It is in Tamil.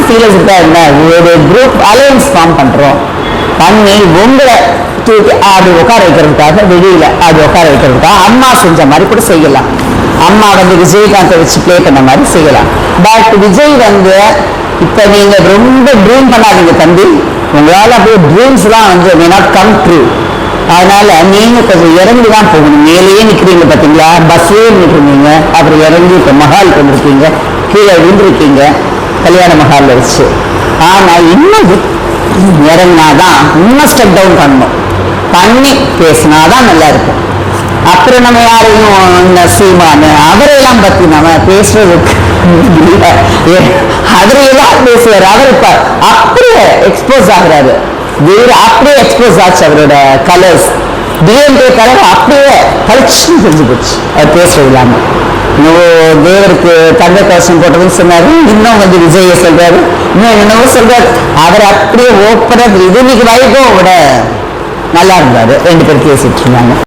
ஃபீலர்ஸ் இருக்கா என்ன, ஒரு குரூப் அலையன்ஸ் ஃபார்ம் பண்றோம், பண்ணி உங்களை தூக்கி அது உட்கார வைக்கிறதுக்காக, வெளியில அது உட்கார வைக்கிறதுக்காக அம்மா செஞ்ச மாதிரி கூட செய்யலாம். அம்மா வந்து விஜயகாந்தை வச்சு பிளே பண்ண மாதிரி செய்யலாம். பட் விஜய் வந்து இப்ப நீங்க ரொம்ப ட்ரீம் பண்ணாதீங்க தம்பி, உங்களால அப்படியே ட்ரீம்ஸ்லாம் வந்து மே நாட் கம் ட்ரூ. அதனால நீங்க கொஞ்சம் இறங்கி தான் போகணும். மேலேயே நிற்கிறீங்க பார்த்தீங்களா, பஸ்ஸே நிற்கிறீங்க, அப்புறம் இறங்கி இப்போ மஹாலுக்கு வந்திருக்கீங்க, கீழே விழுந்திருக்கீங்க கல்யாண மஹாலில் வச்சு. ஆனால் இன்னும் இறங்கினாதான் இன்னும் ஸ்டெப் டவுன் பண்ணணும், பண்ணி பேசினாதான் நல்லா இருக்கும். அப்புறம் நம்ம யாரையும் சீமானு அவரையெல்லாம் பற்றி நம்ம பேசுறதுக்கு அவரையெல்லாம் பேசுவார். அவர் இப்ப அப்படியே எக்ஸ்போஸ் ஆகுறாரு, வேறு அப்படியே எக்ஸ்போஸ் ஆச்சு அவரோட கலர்ஸ், டிஎன்ஏ கலர் அப்படியே கலெக்ஷன் செஞ்சு போச்சு அவர் பேசுறது இல்லாம. தேவருக்கு தங்க கவசம் போட்டதுன்னு சொன்னாரு, இன்னும் வந்து விஜய சொல்றாரு, இன்னும் என்னவோ சொல்றாரு. அவர் அப்படியே ஓப்பனா இது இன்னைக்கு வைபவம் விட நல்லா இருந்தாரு, ரெண்டு பேரும் பேசிட்டு இருந்தாங்க.